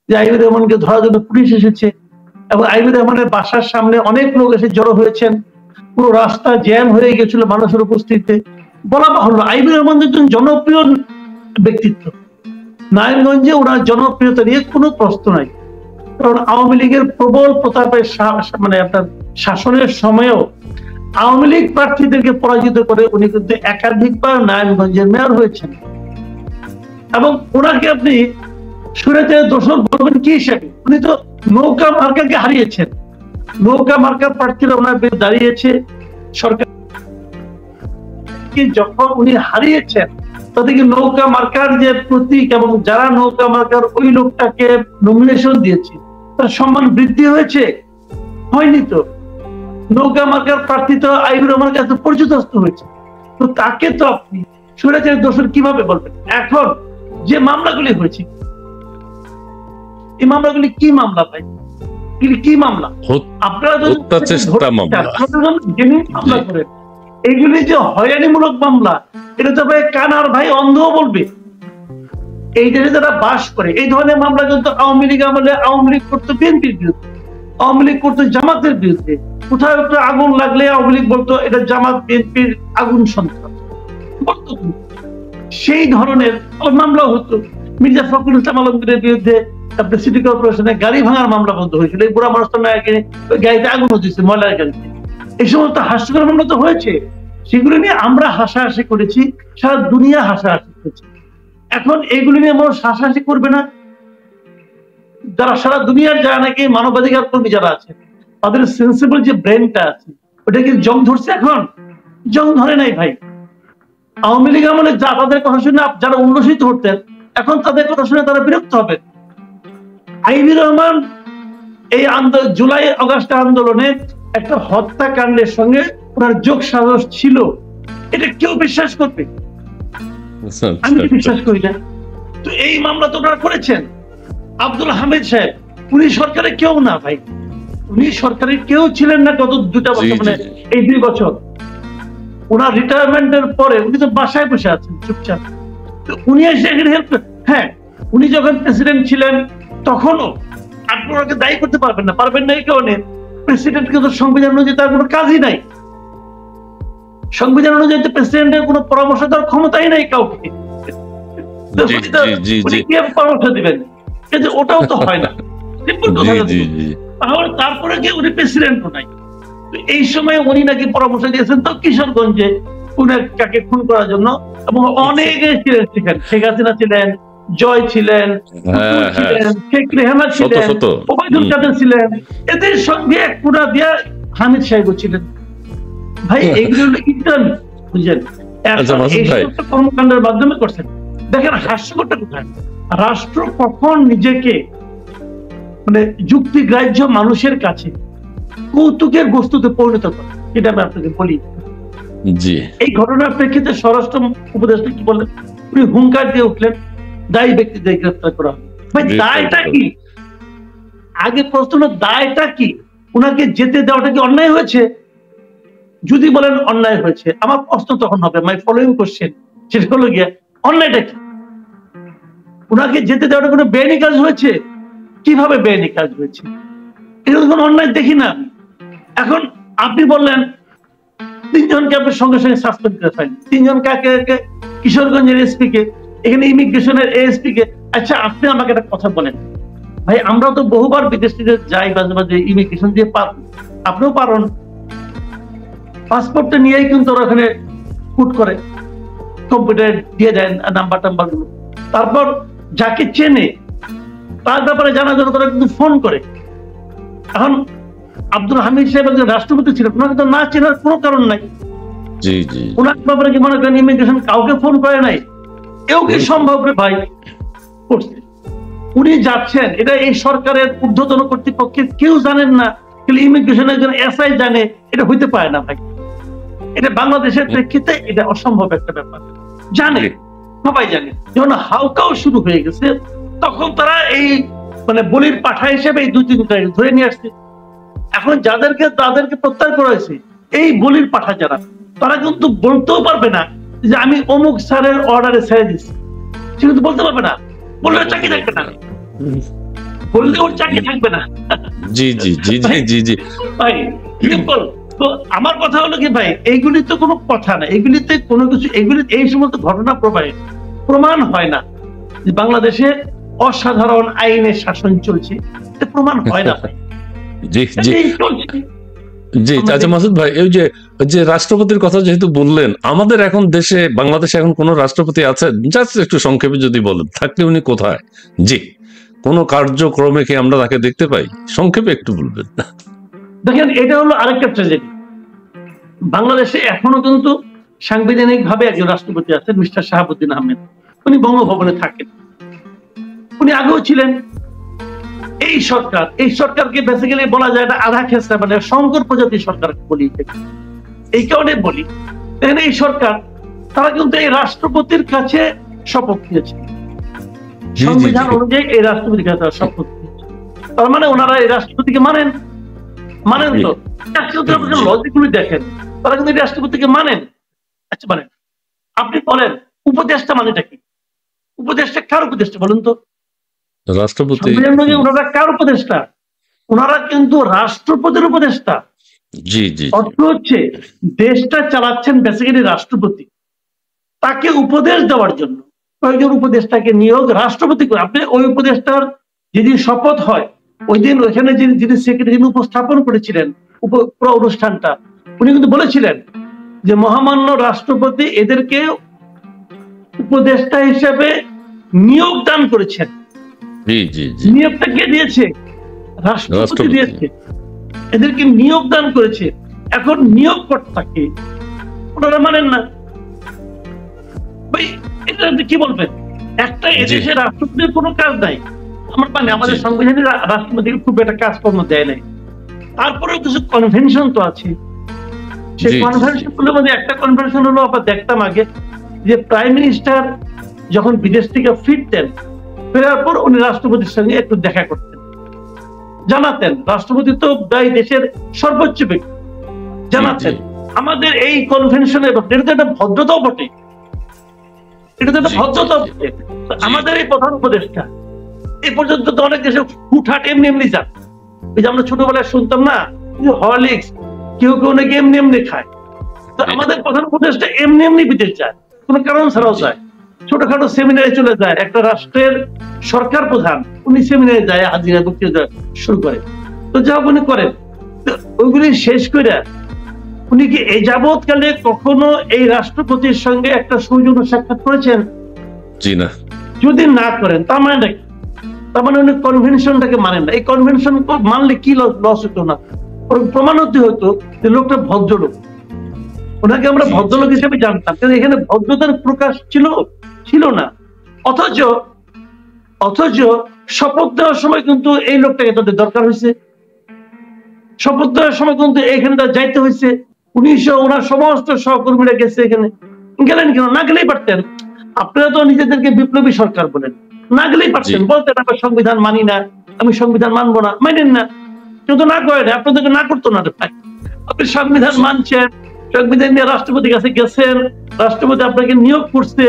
যে আইবির রহমানকে ধরার জন্য পুলিশ এসেছে এবং আইবির রহমানের বাসার সামনে অনেক লোক এসে জড়ো হয়েছেন, পুরো রাস্তা জ্যাম হয়ে গেছিল মানুষের উপস্থিতিতে। বলা বাহুল্য আইবির রহমান একজন জনপ্রিয় ব্যক্তিত্ব, নারায়ণগঞ্জে ওনার জনপ্রিয়তা নিয়ে কোনো প্রশ্ন নাই। কারণ আওয়ামী লীগের প্রবল প্রতাপের মানে আপনার শাসনের সময়ও আওয়ামী লীগ প্রার্থীদেরকে পরাজিত করে উনি কিন্তু একাধিকবার নারায়ণগঞ্জের মেয়র হয়েছেন। এবং ওনাকে আপনি সুরেতের দোষর বলবেন কি হিসাবে? উনি তো নৌকা মার্কাকে হারিয়েছেন, নৌকা মার্কার প্রার্থীরা ওনার বিরুদ্ধে দাঁড়িয়েছে। সরকার যখন উনি হারিয়েছেন তাদেরকে নৌকা মার্কার যে প্রতীক এবং যারা নৌকা মার্কার ওই লোকটাকে নমিনেশন দিয়েছে তার সম্মান বৃদ্ধি হয়েছে? হয়নি তো। নৌকা মার্কার প্রার্থী তো আইবির রহমানের কাছে পরিচিতস্ত হয়েছে, তো তাকে তো আপনি স্বৈরাচারের দোষর কিভাবে বলবেন? এখন যে মামলাগুলি হয়েছে, এই মামলাগুলি কি মামলা ভাই? কি মামলা? আপনারা মামলা করেন, এইগুলি যে হয়রানিমূলক মামলা, এটা তো ভাই কানার ভাই অন্ধ বলবে। এই দেশে যারা বাস করে এই ধরনের মামলা কিন্তু আওয়ামী লীগ আমলে আওয়ামী লীগ করতো বিএনপির বিরুদ্ধে, আওয়ামী লীগ করতো জামাতের বিরুদ্ধে। কোথাও একটা আগুন লাগলে আওয়ামী লীগ বলতো এটা জামাত বিএনপির আগুন সন্ত্রাস বলতো। সেই ধরনের মামলা হতো। মির্জা ফখরুল ইসলাম আলমগীরের বিরুদ্ধে আপনার সিটি কর্পোরেশনে গাড়ি ভাঙার মামলা বন্ধ হয়েছিল, এই বুড়া মানুষটা গাড়িতে আগুন হচ্ছে, ময়লার গাড়িতে। এই সমস্ত হাস্যকর মামলা তো হয়েছে, সেগুলো নিয়ে আমরা হাসাহাসি করেছি, সারা দুনিয়া হাসাহাসি করেছে। এখন এগুলি নিয়ে মানুষ হাসাহাসি করবে না? যারা সারা দুনিয়ার যারা নাকি মানবাধিকার কর্মী যারা আছে তাদের সেন্সিবল যে ব্রেনটা আছে ওটা কি জং ধরছে? এখন জং ধরে নাই ভাই। আওয়ামী লীগ আমলে যা তাদের কথা শুনে যারা উল্লসিত হতেন এখন তাদের কথা শুনে তারা বিরক্ত হবে। আইবির রহমান এই জুলাই আগস্ট আন্দোলনে একটা হত্যাকাণ্ডের সঙ্গে ওনার যোগ সাজস ছিল, এটা কেউ বিশ্বাস করবে? আমি বিশ্বাস করি না। তো এই মামলা তো ওনারা করেছেন। আব্দুল হামিদ সাহেব উনি সরকারের কেউ না ভাই, উনি সরকারের কেউ ছিলেন না গত 2 বছর, মানে এই 2 বছর। ওনার রিটায়ারমেন্টের পরে উনি তো বাসায় বসে আছেন চুপচাপ। উনি এসে হেল্প, হ্যাঁ উনি যখন প্রেসিডেন্ট ছিলেন তখনও আপনি ওনাকে দায়ী করতে পারবেন না এই কারণে প্রেসিডেন্টকে তো সংবিধান অনুযায়ী তার কোনো কাজই নাই। সংবিধান অনুযায়ী প্রেসিডেন্টের কোনো পরামর্শ দেওয়ার ক্ষমতাই নাই কাউকে। পরামর্শ দিবেন ওটাও তো হয় না। তারপরে কি উনি প্রেসিডেন্টও নাই। এই সময় উনি নাকি পরামর্শ দিয়েছেন তো কিশোরগঞ্জে কাকে খুন করার জন্য, এবং অনেকে ছিলেন সেখানে। শেখ হাসিনা ছিলেন, জয় ছিলেন, শেখ রেহানা ছিলেন, ওবায়দুল কাদের ছিলেন, এদের সঙ্গে এক পুরা দিয়া হামিদ সাহেব ছিলেন। ভাই এইগুলো বুঝলেন কর্মকাণ্ডের মাধ্যমে করছেন। দেখেন হাস্যকরটা কোথায়? রাষ্ট্র কখন নিজেকে মানে যুক্তিগ্রাহ্য মানুষের কাছে কৌতুকের বস্তুতে পরিণত করে, এটা আমি আপনাকে বলি। এই ঘটনার প্রেক্ষিতে স্বরাষ্ট্র উপদেষ্টা কি বললেন? উনি হুঙ্কার দিয়ে উঠলেন দায়ী ব্যক্তিদের গ্রেফতার করা হবে। ভাই দায়টা কি? আগে প্রশ্ন হলো দায়টা কি? ওনাকে যেতে দেওয়াটা কি অন্যায় হয়েছে? যদি বলেন অন্যায় হয়েছে, আমার প্রশ্ন তখন হবে, মাই ফলোইং কোশ্চেন, সেটা হলো গিয়ে অন্যায়টা কি? ওনাকে যেতে দেওয়াটা কোনো বেআইনি কাজ হয়েছে? কিভাবে বেআইনি কাজ হয়েছে? এটা কোনো অন্যায় দেখি না। এখন আপনি বললেন 3 জনকে আপনি সঙ্গে সঙ্গে সাসপেন্ড করে ফেলেন। 3 জন কাকে? কিশোরগঞ্জের এসপি কে, এখানে ইমিগ্রেশনের এএসপি কে। আচ্ছা আপনি আমাকে একটা কথা বলেন ভাই, আমরা তো বহুবার বিদেশিতে যাই, মাঝে মাঝে ইমিগ্রেশন দিয়ে আপনিও পারেন, পাসপোর্টটা নিয়েই কিন্তু ওরা ওখানে পুট করে, কম্পিউটার দিয়ে দেন নাম্বার গুলো। তারপর যাকে চেনে তার ব্যাপারে জানার জন্য তারা কিন্তু ফোন করে। এখন আব্দুল হামিদ সাহেব একজন রাষ্ট্রপতি ছিলেন, ওনাকে তো না চেনার কোনো কারণ নাই। ওনার ব্যাপারে কি মনে করেন ইমিগ্রেশন কাউকে ফোন করে নাই? কেউ কি সম্ভব রে ভাই করছে? উনি যাচ্ছেন, এটা এই সরকারের ঊর্ধ্বতন কর্তৃপক্ষের কেউ জানেন না, কিন্তু ইমিগ্রেশন একজন এসআই জানে, এটা হইতে পারে না ভাই। এটা বাংলাদেশের প্রেক্ষিতে এটা অসম্ভব একটা ব্যাপার। জানে, সবাই জানে। যখন হাউকাও শুরু হয়ে গেছে তখন তারা এই মানে বলির পাঠা হিসেবে এই 2-3 ধরে নিয়ে আসছে। এখন তাদেরকে প্রত্যাহার করা হয়েছে, এই বলির পাঠা যারা, তারা কিন্তু বলতেও পারবে না যে আমি অমুক স্যারের অর্ডারে ছেড়ে দিচ্ছি, সে কিন্তু বলতে পারবে না, বললে চাকরি থাকবে না। বললে ওর চাকরি থাকবে না। জি জি জি জি জি জি ভাই সিম্পল। তো আমার কথা হলো কি ভাই, এইগুলি তো কোনো কথা না, এগুলিতে কোনো কিছু, এগুলি এই সমস্ত ঘটনা প্রমাণ হয় না যে বাংলাদেশে অসাধারণ আইনের শাসন চলছে, এটা প্রমাণ হয় না ভাই। জি জি জি। চাচা মাসুদ ভাই, এই যে রাষ্ট্রপতির কথা যেহেতু বললেন, আমাদের এখন দেশে বাংলাদেশে এখন কোন রাষ্ট্রপতি আছেন? জাস্ট একটু সংক্ষেপে যদি বলেন, থাকলে উনি কোথায়? জি, কোন কার্যক্রমে কি আমরা তাকে দেখতে পাই? সংক্ষেপে একটু বলবেন। দেখেন, এটা হলো আরেকটা ট্র্যাজেডি। বাংলাদেশে এখনো কিন্তু সাংবিধানিক ভাবে একজন রাষ্ট্রপতি আছেন, মিস্টার শাহাবুদ্দিন আহমেদ। উনি বঙ্গভবনে থাকেন, উনি আগেও ছিলেন। এই সরকারকে বেসিক্যালি বলা যায় এটা আধা খেসরা, মানে শঙ্কর প্রজাতির সরকার বলি। এই কারণে বলি, দেখেন এই সরকার, তারা কিন্তু এই রাষ্ট্রপতির কাছে শপথ নিয়েছে, সংবিধান অনুযায়ী এই রাষ্ট্রপতির কাছে তারা শপথ নিয়েছে। তার মানে ওনারা এই রাষ্ট্রপতিকে মানেন তো। লজিকগুলি দেখেন, তারা কিন্তু এই রাষ্ট্রপতিকে মানেন। আচ্ছা, মানেন। আপনি বলেন উপদেষ্টা মানেটা কি? উপদেষ্টা কার উপদেষ্টা বলুন তো? রাষ্ট্রপতি। ওনারা কার উপদেষ্টা? ওনারা কিন্তু রাষ্ট্রপতির উপদেষ্টা। জি জি। অর্থ হচ্ছে দেশটা চালাচ্ছেন বেসিক্যালি রাষ্ট্রপতি, তাকে উপদেশ দেওয়ার জন্য কয়েকজন উপদেষ্টাকে নিয়োগ রাষ্ট্রপতি করে। আপনি ওই উপদেষ্টার যেদিন শপথ হয়, ওই দিন ওইখানে যিনি সেক্রেটারি উপস্থাপন করেছিলেন পুরো অনুষ্ঠানটা, উনি কিন্তু বলেছিলেন যে মহামান্য রাষ্ট্রপতি এদেরকে উপদেষ্টা হিসেবে নিয়োগ দান করেছেন। নিয়োগটা কে দিয়েছে? রাষ্ট্রপতি দিয়েছে, এদেরকে নিয়োগ দান করেছে। এখন নিয়োগকর্তাকে ওনারা মানেন না ভাই, এটা কি বলবেন? একটা এদেশে রাষ্ট্রপতির কোনো কাজ নাই, আমার মানে আমাদের সংবিধানে রাষ্ট্রপতিকে খুব একটা কাজকর্ম দেয় নাই। তারপরেও কিছু কনভেনশন তো আছে, সেই কনভেনশন গুলোর মধ্যে একটা কনভেনশন হলো, আমরা দেখতাম আগে যে প্রাইম মিনিস্টার যখন বিদেশ থেকে ফিরতেন, ফেরার পর উনি রাষ্ট্রপতির সঙ্গে একটু দেখা করতেন, জানাতেন। রাষ্ট্রপতি তো দেশের সর্বোচ্চ ব্যক্তি, জানাতেন। আমাদের এই কনভেনশনে এটা তো একটা ভদ্রতাও বটে, এটা তো একটা ভদ্রতাও বটে। আমাদের এই প্রধান উপদেষ্টা এই পর্যন্ত তো অনেক দেশে হুটহাট এমনি যান। ওই যে আমরা ছোটবেলায় শুনতাম না, হরলিক্স কেউ নাকি এমনি খায়। তো আমাদের প্রধান উপদেষ্টা এমনি বিদেশ যায়, কোনো কারণ ছাড়াও যায়। ছোটখাটো সেমিনারে চলে যায়, একটা রাষ্ট্রের সরকার প্রধান উনি সেমিনারে যায়, হাজিরা বক্তৃতা শুরু করে। তো যা উনি করেন, ওইগুলি শেষ করে উনি কি এই যাবৎকালে কখনো এই রাষ্ট্রপতির সঙ্গে একটা সৌজন্য সাক্ষাৎ করেছেন? জি না। যদি না করেন, তার মানে নাকি তার মানে উনি কনভেনশনটাকে মানেন না। এই কনভেনশন মানলে কি লস হতো না, প্রমাণ হতে হতো যে লোকটা ভদ্রলোক, ওনাকে আমরা ভদ্রলোক হিসেবে জানতাম, কিন্তু এখানে ভদ্রতার প্রকাশ ছিল না। অথচ শপথ দেওয়ার সময় কিন্তু এই লোকটাকে তাদের দরকার হয়েছে, শপথ দেওয়ার সময় কিন্তু এখানে যাইতে হয়েছে। ওনার সমস্ত সহকর্মীরা গেছে, এখানে গেলেন কেন? না গেলেই পারতেন। আপনারা তো নিজেদেরকে বিপ্লবী সরকার বলেন, না গেলেই পারতেন, বলতেন আমরা সংবিধান মানি না, আমি সংবিধান মানবো না, মানেন না, কিন্তু না করেন, আপনাদেরকে না করতো না। আপনি সংবিধান মানছেন, সংবিধান নিয়ে রাষ্ট্রপতির কাছে গেছেন, রাষ্ট্রপতি আপনাকে নিয়োগ করছে,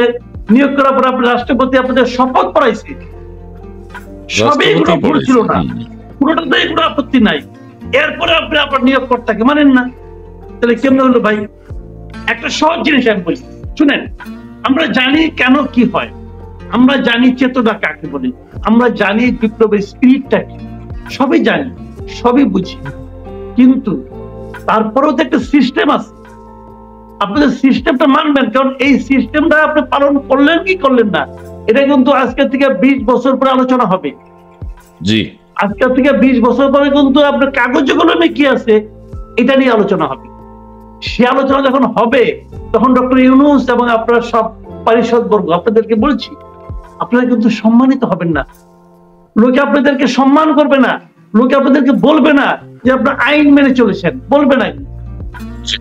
নিয়োগ করার পর আপনি রাষ্ট্রপতি আপনাদের শপথ পড়াইছে, সবই কোনো ভুল ছিল না, পুরোটাতেই কোনো আপত্তি নাই। এরপরে আপনি আপনার নিয়োগকর্তাকে মানেন না, তাহলে কেমন হলো ভাই? একটা সহজ জিনিস আমি বলি, শুনেন। আমরা জানি কেন কি হয়, আমরা জানি চেতনা কাকে বলি, আমরা জানি বিপ্লবের স্পিরিটটা কি, সবই জানি, সবই বুঝি, কিন্তু তারপরেও তো একটা সিস্টেম আছে। আপনাদের সিস্টেমটা মানবেন, কারণ এই সিস্টেমটা আপনি পালন করলেন কি করলেন না, এটা কিন্তু আজকে থেকে 20 বছর পরে আলোচনা হবে। জি, আজকে থেকে 20 বছর পরে কিন্তু আপনার কাগজে কলমে কি আছে এটা নিয়ে আলোচনা হবে। সে আলোচনা যখন হবে, তখন ডক্টর ইউনূস এবং আপনারা সব পারিষদ বর্গ, আপনাদেরকে বলছি, আপনারা কিন্তু সম্মানিত হবেন না, লোকে আপনাদেরকে সম্মান করবে না, লোকে আপনাদেরকে বলবে না যে আপনারা আইন মেনে চলেছেন, বলবে না।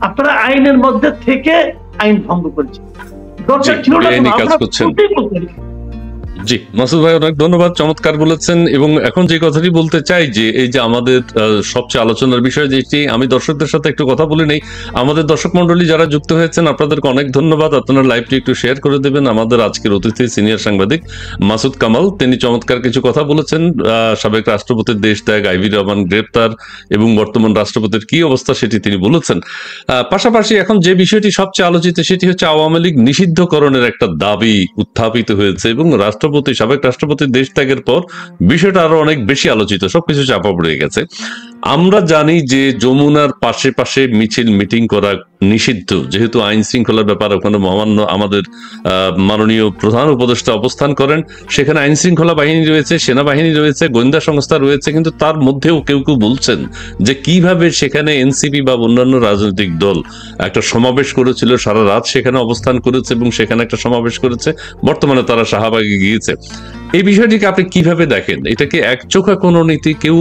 আপনারা আইনের মধ্যে থেকে আইন ভঙ্গ করেছেন, দরকার ছিল না। জি মাসুদ ভাই অনেক ধন্যবাদ, চমৎকার বলেছেন। এবং এখন যে কথাটি বলতে চাই যে এই যে আমাদের সবচেয়ে আলোচনার বিষয় যেটি, আমি দর্শকদের সাথে একটু কথা বলে নেই। আমাদের দর্শক মন্ডলী যারা যুক্ত হয়েছেন আপনাদেরকে অনেক ধন্যবাদ, আপনারা লাইভটি একটু শেয়ার করে দেবেন। আমাদের আজকের অতিথি সিনিয়র সাংবাদিক মাসুদ কামাল, তিনি চমৎকার কিছু কথা বলেছেন। সাবেক রাষ্ট্রপতির দেশ ত্যাগ, আইভি রহমান গ্রেপ্তার এবং বর্তমান রাষ্ট্রপতির কি অবস্থা সেটি তিনি বলেছেন। পাশাপাশি এখন যে বিষয়টি সবচেয়ে আলোচিত সেটি হচ্ছে আওয়ামী লীগ নিষিদ্ধকরণের একটা দাবি উত্থাপিত হয়েছে এবং সাবেক রাষ্ট্রপতির দেশ ত্যাগের পর বিষয়টা আরো অনেক বেশি আলোচিত, সবকিছু চাপা পড়ে গেছে। আমরা জানি যে যমুনার পাশে পাশে মিছিল মিটিং করা নিষিদ্ধ, যেহেতু আইন শৃঙ্খলার ব্যাপার ওখানে মহামান্য আমাদের মাননীয় প্রধান উপদেষ্টা অবস্থান করেন, সেখানে আইন শৃঙ্খলা বাহিনী রয়েছে, সেনাবাহিনী রয়েছে, গোয়েন্দা সংস্থা রয়েছে, কিন্তু তার মধ্যেও কেউ কেউ বলছেন যে কিভাবে সেখানে এনসিপি বা অন্যান্য রাজনৈতিক দল একটা সমাবেশ করেছিল, সারা রাত সেখানে অবস্থান করেছে এবং সেখানে একটা সমাবেশ করেছে, বর্তমানে তারা শাহবাগে গিয়েছে। এই বিষয়টিকে আপনি কিভাবে দেখেন? এটা কি একচোখা কোনো নীতি? কেউ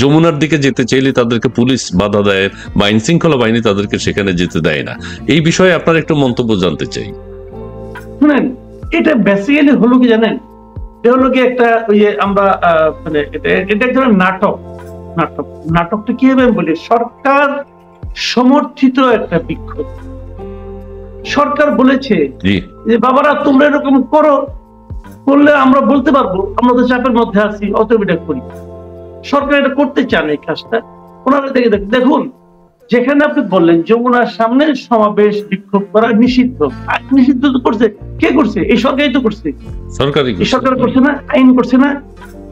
যমুনার দিকে যেতে চাইলে তাদেরকে পুলিশ বাধা দেয় বা আইন শৃঙ্খলা বাহিনী তাদেরকে সেখানে যেতে দেয় না, এই বিষয়ে আপনার একটু মন্তব্য জানতে চাই। শুনেন, এটা বেসিক্যালি হলো কি জানেন, এটা হলো কি একটা ওই যে আমরা মানে এটা এক ধরনের নাটকটা কি হবে বলি, সরকার সমর্থিত একটা বিক্ষোভ। সরকার বলেছে যে বাবারা তোমরা এরকম করলে আমরা বলতে পারবো আমরা তো চাপের মধ্যে আছি, অতএব এটা করি। সরকার এটা করতে চান এই কাজটা, ওনারা দেখুন যেখানে আপনি বললেন যমুনার সামনে সমাবেশ বিক্ষোভ করা নিষিদ্ধ, নিষিদ্ধ তো করছে কে? করছে এই সরকারই তো করছে, এই সরকার করছে না, আইন করছে না।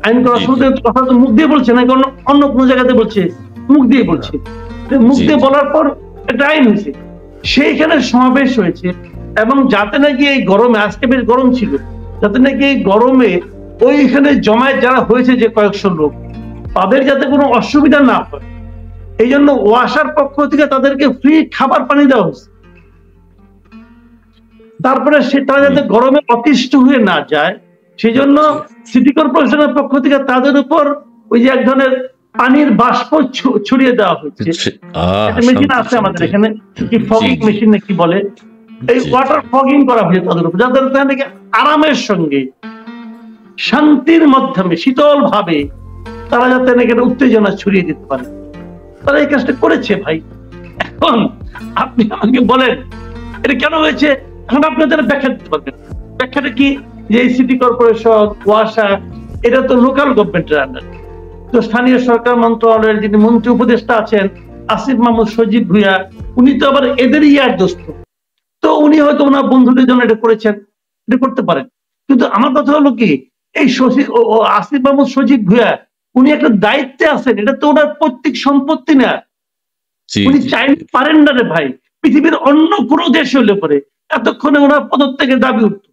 আইন করার শুরুতে কথা তো মুখ দিয়ে বলছে না, কারণ অন্য কোনো জায়গাতে বলছে, মুখ দিয়ে বলছে। মুখ দিয়ে বলার পর একটা আইন হয়েছে, সেইখানে সমাবেশ হয়েছে। এবং যাতে নাকি এই গরমে, আজকে বেশ গরম ছিল, যাতে নাকি এই গরমে ওইখানে জমায়েত যারা হয়েছে যে কয়েকশো লোক, তাদের যাতে কোনো অসুবিধা না হয় এই জন্য ওয়াসার পক্ষ থেকে তাদেরকে ফ্রি খাবার পানি দেওয়া হচ্ছে। তারপরে সেটা যাতে গরমে অতিষ্ঠ হয়ে না যায় সেই জন্য সিটি কর্পোরেশনের পক্ষ থেকে তাদের উপর ওই যে এক ধরনের পানির বাষ্প ছড়িয়ে দেওয়া হচ্ছে। একটা মেশিন আছে আমাদের এখানে, কি ফগিং মেশিন নাকি বলে, এই ওয়াটার ফগিং করা হয়েছে তাদের উপর, যাদের নাকি আরামের সঙ্গে শান্তির মাধ্যমে শীতল ভাবে তারা যাতে নাকি উত্তেজনা ছড়িয়ে দিতে পারে, তারা এই কাজটা করেছে ভাই। এখন আপনি আমাকে বলেন এটা কেন হয়েছে, এখন আপনাদের ব্যাখ্যা দিতে পারবেন। ব্যাখ্যাটা কি, যে সিটি কর্পোরেশন, ওয়াসা, এটা তো লোকাল গভর্নমেন্টের আন্ডার, তো স্থানীয় সরকার মন্ত্রণালয়ের যিনি মন্ত্রী উপদেষ্টা আছেন আসিফ মাহমুদ সজীব ভুঁইয়া, উনি তো আবার এদের ইয়ার দোস্ত, তো উনি হয়তো ওনার বন্ধুদের জন্য এটা করেছেন, এটা করতে পারেন। কিন্তু আমার কথা হলো কি, এই আসিফ মাহমুদ সজীব ভুঁইয়া উনি একটা দায়িত্বে আছেন, এটা তো ওনার পৈতৃক সম্পত্তি না, উনি চাইলে পারেন না রে ভাই। পৃথিবীর অন্য কোনো দেশ হলে পরে এতক্ষণে ওনার পদত্যাগের দাবি উঠত।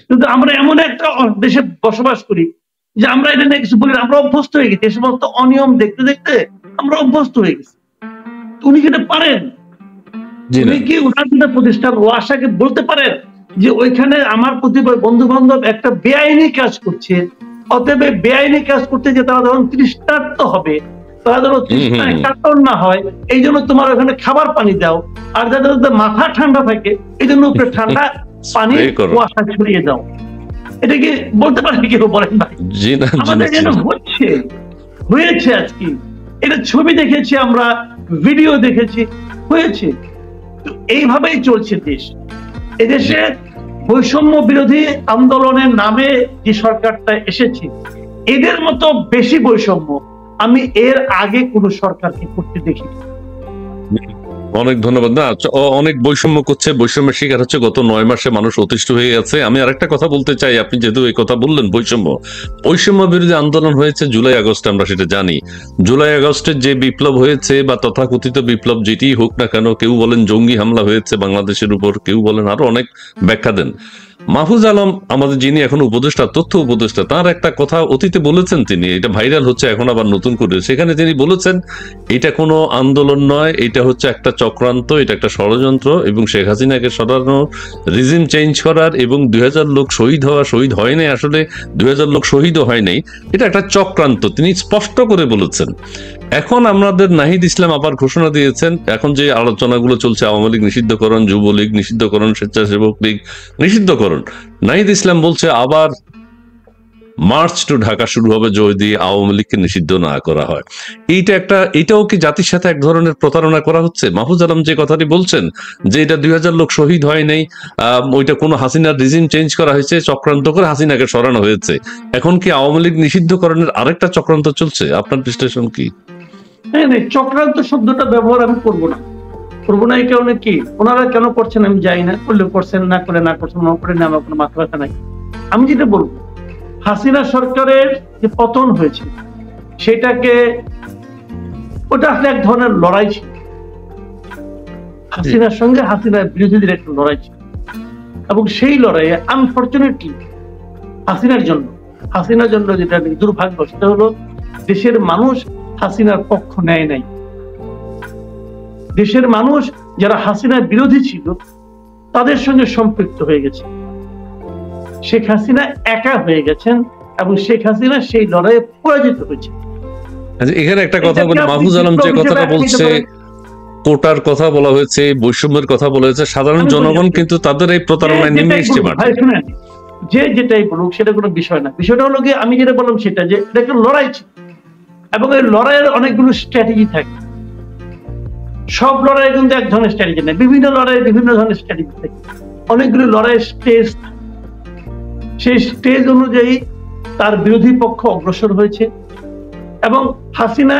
কিন্তু আমরা এমন একটা দেশে বসবাস করি যে আমরা এটা নিয়ে কিছু বলি, আমরা অভ্যস্ত হয়ে গেছি, এই সমস্ত অনিয়ম দেখতে দেখতে আমরা অভ্যস্ত হয়ে গেছি। উনি কি পারেন? উনি কি ওনার প্রতিষ্ঠান ওয়াসাকে বলতে পারেন যে ওইখানে আমার প্রতিবার বন্ধু বান্ধব একটা বেআইনি কাজ করছে, অতএব বেআইনি কাজ করতে যে তারা ধরুন তৃষ্ণার্ত হবে, তারা যেন তৃষ্ণায় কাতর না হয়, এই জন্য তোমার ওখানে খাবার পানি দাও, আর যাদের মাথা ঠান্ডা থাকে এই জন্য উপরে ঠান্ডা পানি কুয়াশা ছড়িয়ে দাও। এটা কি বলতে পারেন কেউ? বলেন ভাই, আমাদের যেন হয়েছে আজকে, এটা ছবি দেখেছি আমরা, ভিডিও দেখেছি, হয়েছে। এইভাবেই চলছে দেশ। এদেশে বৈষম্য বিরোধী আন্দোলনের নামে যে সরকারটা এসেছে, এদের মতো বেশি বৈষম্য আমি এর আগে কোন সরকারকে করতে দেখিনি। অনেক ধন্যবাদ। না, অনেক বৈষম্য করছে, বৈষম্যের শিকার হচ্ছে, গত 9 মাসে মানুষ অতিষ্ঠ হয়ে গেছে। আমি আরেকটা কথা বলতে চাই, আপনি যেহেতু এই কথা বললেন, বৈষম্য বিরোধী আন্দোলন হয়েছে জুলাই আগস্টে, আমরা সেটা জানি। জুলাই আগস্টের যে বিপ্লব হয়েছে বা তথাকথিত বিপ্লব যেটি হোক না কেন, কেউ বলেন জঙ্গি হামলা হয়েছে বাংলাদেশের উপর, কেউ বলেন আরো অনেক ব্যাখ্যা দেন। মাহফুজ আলম আমাদের যিনি এখন উপদেষ্টা, তথ্য উপদেষ্টা, তার একটা কথা অতীতে বলেছেন, তিনি এটা ভাইরাল হচ্ছে এখন আবার নতুন করে, সেখানে তিনি বলেছেন এটা কোনো আন্দোলন নয়, এটা হচ্ছে একটা চক্রান্ত, এটা একটা ষড়যন্ত্র, এবং শেখ হাসিনাকে সরানো, রিজিম চেঞ্জ করার, এবং 2000 লোক শহীদ হয় নাই, আসলে 2000 লোক শহীদও হয় নাই, এটা একটা চক্রান্ত, তিনি স্পষ্ট করে বলেছেন। এখন আমাদের নাহিদ ইসলাম আবার ঘোষণা দিয়েছেন, এখন যে আলোচনাগুলো চলছে, আওয়ামী লীগ নিষিদ্ধকরণ, যুবলীগ নিষিদ্ধকরণ, স্বেচ্ছাসেবক লীগ নিষিদ্ধকরণ, ধরুন নাহিদ ইসলাম বলছে আবার মার্চ টু ঢাকা শুরু হবে যদি আওয়ামী লীগকে নিষিদ্ধ না করা হয়। এটাও কি জাতির সাথে এক ধরনের প্রতারণা করা হচ্ছে? মাহফুজ আলম যে কথাটি বলছেন যে এটা 2000 লোক শহীদ হয় নাই, ওইটা কোনো হাসিনার রিজিম চেঞ্জ করা হয়েছে, চক্রান্ত করে হাসিনাকে সরানো হয়েছে, এখন কি আওয়ামী লীগ নিষিদ্ধকরণের আরেকটা চক্রান্ত চলছে? আপনার বিশ্লেষণ কি? চক্রান্ত শব্দটা ব্যবহার আমি করবো না এই কারণে কি ওনারা কেন করছেন আমি জানি না, করলে করছেন, না করে না করছেন, না করে না, আমার কোনো মাথা ব্যথা নাই। আমি যেটা বলবো, হাসিনা সরকারের যে পতন হয়েছে সেটাকে ওটা আসলে এক ধরনের লড়াই ছিল, হাসিনার সঙ্গে হাসিনার বিরোধীদের একটা লড়াই ছিল, এবং সেই লড়াইয়ে আনফরচুনেটলি হাসিনার জন্য যেটা দুর্ভাগ্য সেটা হলো দেশের মানুষ হাসিনার পক্ষ নেয় নাই। দেশের মানুষ যারা হাসিনার বিরোধী ছিল তাদের সঙ্গে সম্পৃক্ত হয়ে গেছে। শেখ হাসিনা একা হয়ে গেছেন এবং শেখ হাসিনা সেই লড়াইয়ে পরাজিত হয়েছে। এখানে একটা কথা বলি, মাহফুজ আলম যে কথাটা বলছে, কোটার কথা বলা হয়েছে, বৈষম্যের কথা বলা হয়েছে, সাধারণ জনগণ কিন্তু তাদের এই প্রতারণায় নেমে এসছে। যে যেটাই বলুক সেটা কোনো বিষয় না, বিষয়টা হলো কি আমি যেটা বললাম সেটা যে এটা একটা লড়াই ছিল এবং এই লড়াইয়ের অনেকগুলো স্ট্র্যাটেজি থাকে। সব লড়াই কিন্তু এক ধরনের স্ট্র্যাটেজি নেই, বিভিন্ন লড়াইয়ের বিভিন্ন ধরনের স্ট্র্যাটেজি থাকে, অনেকগুলো লড়াইয়ের স্টেজ, সেই স্টেজ অনুযায়ী তার বিরোধী পক্ষ অগ্রসর হয়েছে এবং হাসিনা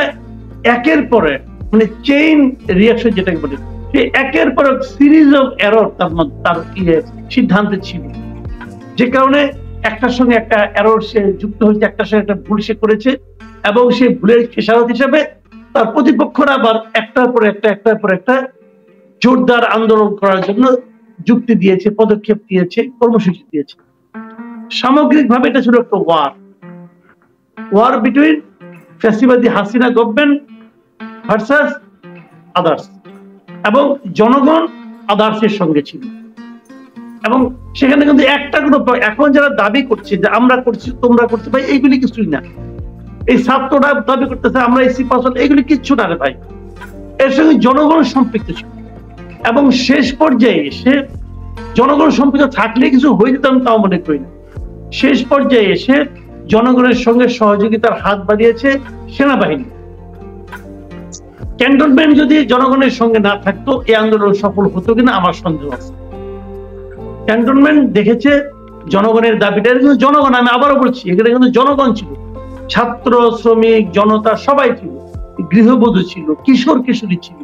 একের পরে মানে চেইন রিয়াকশন যেটাকে বলে, সেই একের পর সিরিজ অফ এরর তার সিদ্ধান্তে ছিল, যে কারণে একটার সঙ্গে একটা এরর সে যুক্ত হয়েছে, একটার সঙ্গে একটা ভুল সে করেছে এবং সেই ভুলের খেসারত হিসেবে তার প্রতিপক্ষরা আবার একটার পর একটা জোরদার আন্দোলন করার জন্য যুক্তি দিয়েছে, পদক্ষেপ দিয়েছে, কর্মসূচি দিয়েছে। সামগ্রিকভাবে এটা ছিল একটা ওয়ার বিটুইন ফ্যাসিবাদী হাসিনা গভর্নমেন্ট ভার্সাস আদার্স, এবং জনগণ আদার্সের সঙ্গে ছিল। এবং সেখানে কিন্তু একটা কোনো এখন যারা দাবি করছে যে আমরা করছি তোমরা করছো, ভাই এইগুলি কিছুই না। এই ছাত্ররা দাবি করতেছে আমরা এসি পার্সন, এইগুলি কিচ্ছু না রে ভাই, এর সঙ্গে জনগণ সম্পৃক্ত ছিল। এবং শেষ পর্যায়ে এসে জনগণ সম্পৃক্ত থাকলে কিছু হয়ে যেত আমি তাও মনে করি না। শেষ পর্যায়ে এসে জনগণের সঙ্গে সহযোগিতার হাত বাড়িয়েছে সেনাবাহিনী। ক্যান্টনমেন্ট যদি জনগণের সঙ্গে না থাকতো এই আন্দোলন সফল হতো কিনা আমার সন্দেহ আছে। ক্যান্টনমেন্ট দেখেছে জনগণের দাবিটা, কিন্তু জনগণ, আমি আবারও বলছি, এখানে কিন্তু জনগণ ছিল, ছাত্র শ্রমিক জনতা সবাই ছিল, গৃহবধূ ছিল, কিশোর কিশোরী ছিল,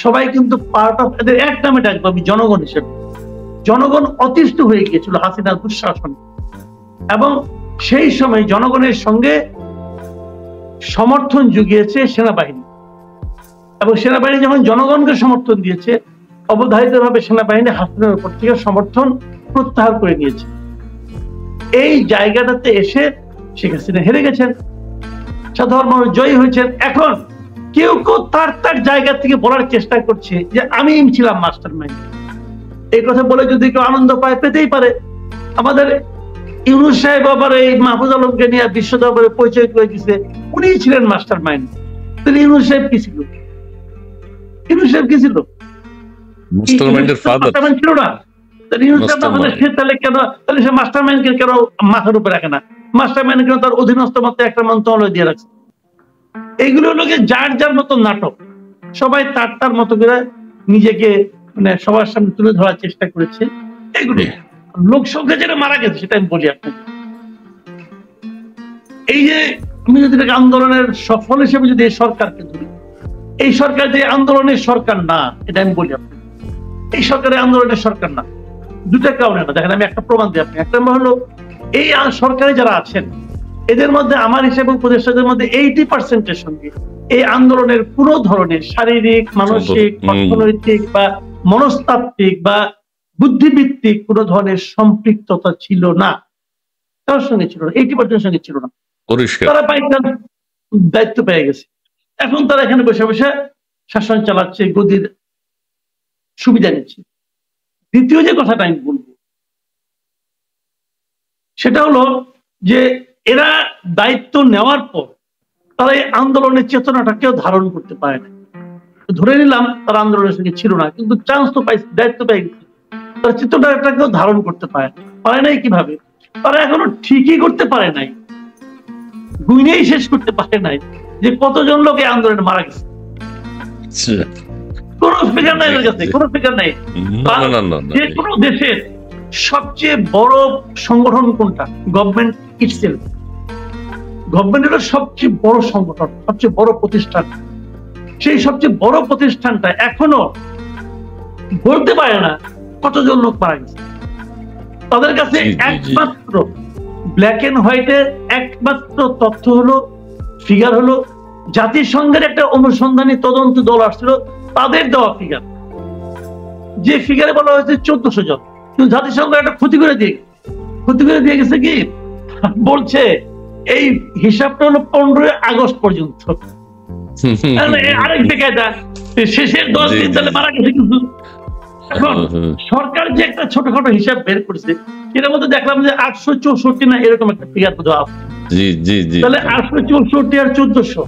সবাই কিন্তু পার্ট অফ এদের এক নামে ডাকবো আমি জনগণ হিসেবে। জনগণ অতিষ্ঠ হয়ে গিয়েছিল হাসিনার দুঃশাসন, এবং সেই সময় জনগণের সঙ্গে সমর্থন জুগিয়েছে সেনাবাহিনী, এবং সেনাবাহিনী যখন জনগণকে সমর্থন দিয়েছে অবধারিতভাবে সেনাবাহিনী হাসিনার উপর থেকে সমর্থন প্রত্যাহার করে নিয়েছে। এই জায়গাটাতে এসে শেখ হাসিনা হেরে গেছেন, সাধারণ মানুষ জয়ী হয়েছেন। এখন কেউ কেউ তার জায়গা থেকে বলার চেষ্টা করছে যে আমি ছিলাম মাস্টার মাইন্ড। এই কথা বলে যদি কেউ আনন্দ পায় পেতেই পারে। আমাদের ইউনূস সাহেব আবার এই মাহফুজ আলমকে নিয়ে বিশ্ব দরবারে পরিচয় করে দিচ্ছে উনি ছিলেন মাস্টার মাইন্ড। তাহলে ইউনূস সাহেব কি ছিল? ইউনূস সাহেব কি ছিল? মাস্টার মাইন্ডের ফাদার ছিল না। তাহলে সে মাস্টার মাইন্ডকে কেন মাথার উপরে রাখে না? মাস্টার মাইন্ড কেন তার অধীনস্থ মতো একটা মন্ত্রণালয় দিয়ে রাখছে? এইগুলো হলো যার যার মতো নাটক, সবাই তার মতো করে নিজেকে মানে সবার সামনে তুলে ধরার চেষ্টা করেছে। এগুলো লোক সংখ্যা যেটা মারা গেছে সেটা আমি বলি আপনাকে। এই যে আমি যদি আন্দোলনের সফল হিসেবে যদি এই সরকারকে ধরি, এই সরকার যে আন্দোলনের সরকার না, এটা আমি বলি আপনাকে, এই সরকারের আন্দোলনের সরকার না। দুটা কারণে না, দেখেন আমি একটা প্রমাণ দিই আপনি। একটা নম্বর হলো এই সরকারে যারা আছেন এদের মধ্যে আমার হিসেবে উপদেষ্টাদের মধ্যে 80% সঙ্গে এই আন্দোলনের কোন ধরনের শারীরিক, মানসিক, অর্থনৈতিক বা মনস্তাত্ত্বিক বা বুদ্ধিভিত্তিক কোন ধরনের সম্পৃক্ততা ছিল না। কারোর সঙ্গে ছিল না, 80% সঙ্গে ছিল না। তারা পাইকার দায়িত্ব পেয়ে গেছে, এখন তারা এখানে বসে বসে শাসন চালাচ্ছে, গদির সুবিধা নিচ্ছে। দ্বিতীয় যে কথাটা আমি বলবো সেটা হলো যে এরা দায়িত্ব নেওয়ার পর তারা এই আন্দোলনের চেতনাটা কেউ ধারণ করতে পারে না। ধরে নিলাম তারা আন্দোলনের সঙ্গে ছিল না, কিন্তু চান্স তো পাইছে, দায়িত্ব পেয়ে গেছে, তারা চেতনাটা কেউ ধারণ করতে পারে না। পারে নাই কিভাবে? তারা এখনো ঠিকই করতে পারে নাই, গুইনেই শেষ করতে পারে নাই যে কতজন লোক এই আন্দোলনে মারা গেছে। কোন ফিগার নাই ওর কাছে, কোন ফিগার নাই। যে কোনো দেশের সবচেয়ে বড় সংগঠন কোনটা? Government itself. গভর্নমেন্ট হলো সবচেয়ে বড় সংগঠন, সবচেয়ে বড় প্রতিষ্ঠান। সেই সবচেয়ে বড় প্রতিষ্ঠানটা এখনো বলতে পারে না কতজন লোক মারা গেছে। তাদের কাছে একমাত্র ব্ল্যাক এন্ড হোয়াইটের একমাত্র তথ্য হলো, ফিগার হলো জাতিসংঘের একটা অনুসন্ধানী তদন্ত দল আসছিল, তাদের দেওয়া ফিগার, যে ফিগারে বলা হয়েছে 1400 জন। কিন্তু জাতিসংঘ একটা ক্ষতি করে দিয়ে গেছে কি বলছে, এই হিসাবটা হলো 15 আগস্ট পর্যন্ত। আরেক বেকায়দা, শেষের 10 দিন তাহলে মারা গেছে কিন্তু। এখন সরকার যে একটা ছোটখাটো হিসাব বের করেছে, এটার মধ্যে দেখলাম যে 864 না এরকম একটা ফিগার দেওয়া আছে। তাহলে 864 আর 1400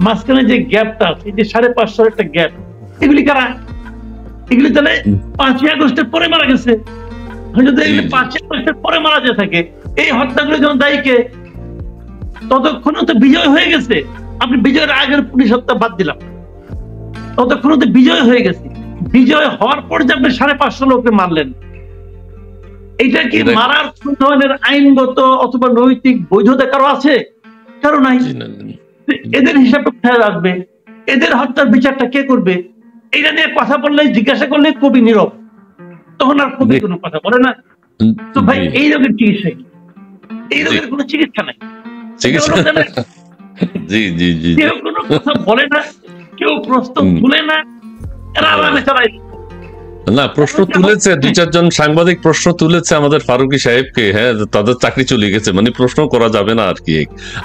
মাঝখানে যে গ্যাপটা আছে, যে 550 একটা গ্যাপ, এগুলি কারা? এগুলি তাহলে 5ই আগস্টের পরে মারা গেছে। যদি এগুলি 5ই আগস্টের পরে মারা যেতে থাকে, এই হত্যাগুলো যখন দায়ীকে, ততক্ষণে তো বিজয় হয়ে গেছে। আপনি বিজয়ের আগের পুলিশ হত্যা বাদ দিলাম, ততক্ষণে তো বিজয় হয়ে গেছে। বিজয় হওয়ার পর যে আপনি 550 লোককে মারলেন, এটা কি মারার কোন ধরনের আইনগত অথবা নৈতিক বৈধতা কারো আছে? কারো নাই। এদের হিসাবটা কোথায় রাখবে? এদের হত্যার বিচারটা কে করবে? এটা নিয়ে কথা বললে, জিজ্ঞাসা করলে কবি নীরব, তখন আর কবি কোনো কথা বলে না। তো ভাই এই রোগের চিকিৎসা কি? এই রোগের কোনো চিকিৎসা নাই। কেউ কোনো কথা বলে না, কেউ প্রশ্ন তুলে না, এরা আরামে চালাই। না, প্রশ্ন তুলেছে 2-4 জন সাংবাদিক, প্রশ্ন তুলেছে আমাদের ফারুকী সাহেবকে, হ্যাঁ তাদের চাকরি চলে গেছে, মানে প্রশ্ন করা যাবে না আর কি।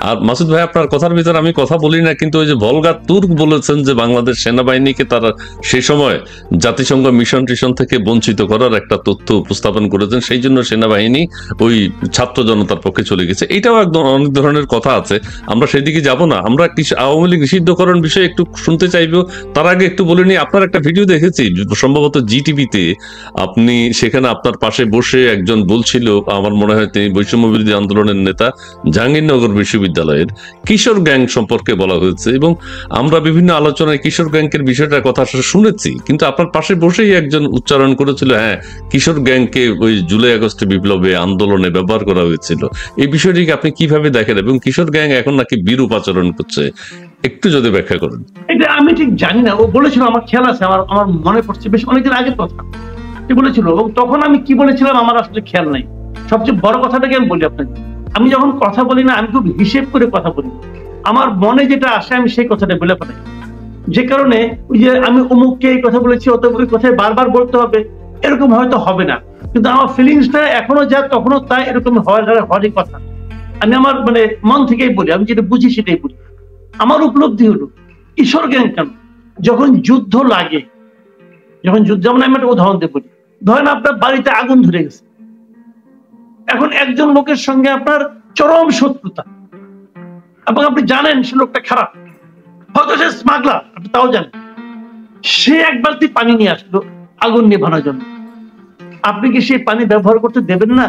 আর মাসুদ ভাই, আপনার কথার ভিতরে আমি কথা বলি না, কিন্তু ওই যে ভলগা তুর্ক বলেছেন যে বাংলাদেশ সেনাবাহিনীকে তারা সেই সময় জাতিসংঘ মিশন টিশন থেকে বঞ্চিত করার একটা তথ্য উপস্থাপন করেছেন, সেই জন্য সেনাবাহিনী ওই ছাত্র জনতার পক্ষে চলে গেছে। এটাও একদম অনেক ধরনের কথা আছে, আমরা সেদিকে যাব না। আমরা আওয়ামী লীগ নিষিদ্ধকরণ বিষয়ে একটু শুনতে চাইবো। তার আগে একটু বলে নিই, আপনার একটা ভিডিও দেখেছি সম্ভবত জিটিভিতে, আপনি সেখানে আপনার পাশে বসে একজন বলছিল, আমার মনে হয় তিনি বৈষম্য বিরোধী আন্দোলনের নেতা, জাহাঙ্গীরনগর বিশ্ববিদ্যালয়ের কিশোর গ্যাং সম্পর্কে বলা হয়েছে, এবং আমরা বিভিন্ন আলোচনায় কিশোর গ্যাংকের বিষয়টার কথা শুনেছি, কিন্তু আপনার পাশে বসেই একজন উচ্চারণ করেছিল, হ্যাঁ কিশোর গ্যাংকে ওই জুলাই আগস্টে বিপ্লবে আন্দোলনে ব্যবহার করা হয়েছিল। এই বিষয়টিকে আপনি কিভাবে দেখেন, এবং কিশোর গ্যাং এখন নাকি বিরূপ আচরণ করছে, একটু যদি ব্যাখ্যা করেন। এটা আমি ঠিক জানি না, ও বলেছিল, আমার খেয়াল আছে, আমার মনে পড়ছে, বেশ অনেকদিন আগের কথা বলেছিল, এবং তখন আমি কি বলেছিলাম আমার আসলে খেয়াল নাই। সবচেয়ে বড় কথাটাকে আমি বলি আপনাকে, আমি যখন কথা বলি না, আমি খুব হিসেব করে কথা বলি, আমার মনে যেটা আসে আমি সেই কথাটা বলে ফেলাই। যে কারণে ওই যে আমি অমুককে এই কথা বলেছি, অত ওই কথায় বারবার বলতে হবে এরকম হয়তো হবে না, কিন্তু আমার ফিলিংসটা এখনো যা তখনও তাই, এরকম হওয়ারই কথা। আমি আমার মানে মন থেকেই বলি, আমি যেটা বুঝি সেটাই বলি। আমার উপলব্ধি হলো কিশোর গ্যাং কেন, যখন যুদ্ধ লাগে, যখন যুদ্ধ, যেমন আমি একটা উদাহরণ দিয়ে বলি, ধরেন আপনার বাড়িতে আগুন ধরে গেছে, এখন একজন লোকের সঙ্গে আপনার চরম শত্রুতা, এবং আপনি জানেন সে লোকটা খারাপ, হয়তো সে স্মাগলার, আপনি তাও জানেন। সে এক বালতি পানি নিয়ে আসলো আগুন নেভানোর জন্য, আপনি কি সেই পানি ব্যবহার করতে দেবেন না?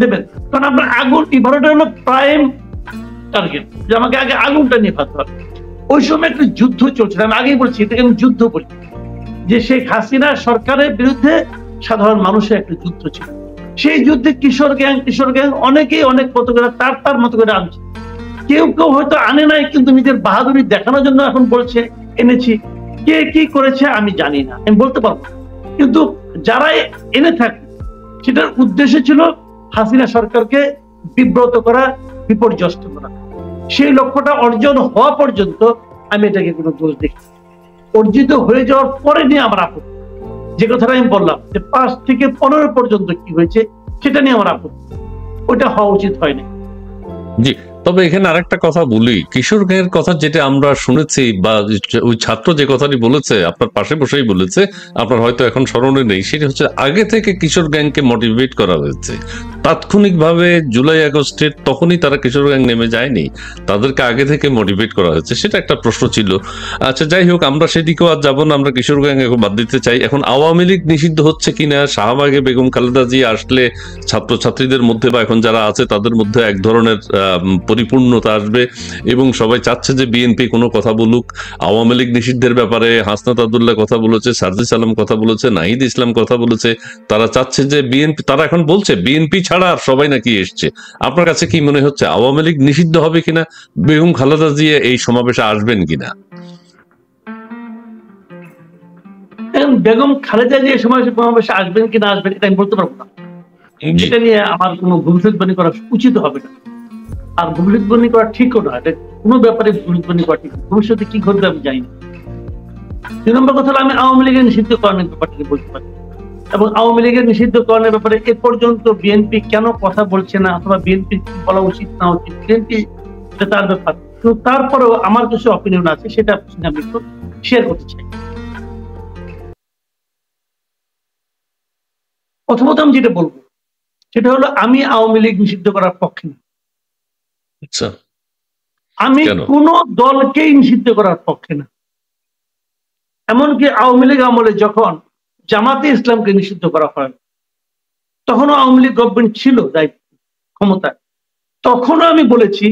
দেবেন, কারণ আপনার আগুন নিভানোটা হলো প্রাইম টার্গেট, যে আমাকে আগে আগুনটা নেভাতে হবে। ওই সময় একটা যুদ্ধ চলছিল, আমি আগেই বলছি, এটাকে আমি যুদ্ধ বলি, যে শেখ হাসিনা সরকারের বিরুদ্ধে সাধারণ মানুষের একটা যুদ্ধ ছিল। সেই যুদ্ধে কিশোর গ্যাং অনেকেই অনেক মতো করে তার মতো করে আনছে, কেউ কেউ হয়তো আনে নাই, কিন্তু নিজের বাহাদুরি দেখানোর জন্য এখন বলছে এনেছি। কে কি করেছে আমি জানি না, আমি বলতে পারবো, কিন্তু যারাই এনে থাকে সেটার উদ্দেশ্য ছিল হাসিনা সরকারকে বিব্রত করা, বিপর্যস্ত করা। সেই লক্ষ্যটা অর্জন হওয়া পর্যন্ত আমি এটাকে কোনো দোষ দেখি। অর্জিত হয়ে যাওয়ার পরে নিয়ে আমার আপত্তি, যে কথাটা আমি বললাম যে 5 থেকে 15 পর্যন্ত কি হয়েছে সেটা নিয়ে আমার আপত্তি, ওটা হওয়া উচিত হয়নি। জি, তবে এখানে আরেকটা কথা বলি, কিশোর গ্যাংয়ের কথা যেটা আমরা শুনেছি, বা ওই ছাত্র যে কথাটি বলেছে, আপনার পাশে বসেই বলেছে, আপনার হয়তো এখন স্মরণে নেই, সেটা হচ্ছে আগে থেকে কিশোর গ্যাংকে মোটিভেট করা হয়েছে। তাৎক্ষণিকভাবে জুলাই আগস্টের তখনই তারা কিশোরগঞ্জ নেমে যায়নি, তাদেরকে আগে থেকে মোটিভেট করা হয়েছে, সেটা একটা প্রশ্ন ছিল। আচ্ছা যাই হোক, আমরা সেদিকেও আর যাবো না, আমরা কিশোরগঞ্জ এখন বাদ দিতে চাই। এখন আওয়ামী লীগ নিষিদ্ধ হচ্ছে কিনা, শাহবাগে বেগম খালেদা জি আসলে ছাত্রছাত্রীদের মধ্যে বা এখন যারা আছে তাদের মধ্যে এক ধরনের পরিপূর্ণতা আসবে এবং সবাই চাচ্ছে যে বিএনপি কোনো কথা বলুক। আওয়ামী লীগ নিষিদ্ধের ব্যাপারে হাসনাত আব্দুল্লাহ কথা বলেছে, সার্জিস আলম কথা বলেছে, নাহিদ ইসলাম কথা বলেছে। তারা চাচ্ছে যে বিএনপি, তারা এখন বলছে বিএনপি ছাড়া আর সবাই নাকি এসছে। আপনার কাছে কি মনে হচ্ছে আওয়ামী লীগ নিষিদ্ধ হবে কিনা, বেগম খালেদা জিয়া এই সমাবেশে আসবেন কিনা? বেগম খালেদা জিয়া সমাবেশে আসবেন কিনা আসবেন এটা আমি বলতে পারবো না। এটা নিয়ে আমার কোনো ভবিষ্যৎবাণী করা উচিত হবে না, আর ভবিষ্যৎবাণী করা ঠিকও না। এটা কোনো ব্যাপারে ভবিষ্যৎবাণী করা ঠিক না, ভবিষ্যতে কি ঘটবে আমি জানি না। 2 নম্বর কথা হলো, আমি আওয়ামী লীগের নিষিদ্ধকরণের ব্যাপারটি বলতে পারি, এবং আওয়ামী লীগের নিষিদ্ধকরণের ব্যাপারে এ পর্যন্ত বিএনপি কেন কথা বলছে না, অথবা বিএনপি বলা উচিত না উচিত, বিএনপি তার ব্যাপার। কিন্তু তারপরেও আমার কিছু অপিনিয়ন আছে, সেটা আমি একটু শেয়ার করতে চাই। প্রথমত আমি যেটা বলবো সেটা হলো, আমি আওয়ামী লীগ নিষিদ্ধ করার পক্ষে না। আচ্ছা, আমি কোন দলকেই নিষিদ্ধ করার পক্ষে না। এমনকি আওয়ামী লীগ আমলে যখন জামাতে ইসলামকে নিষিদ্ধ করা হয়, তখনও আওয়ামী লীগ গভর্নমেন্ট ছিল দায়িত্ব ক্ষমতায়, তখনও আমি বলেছি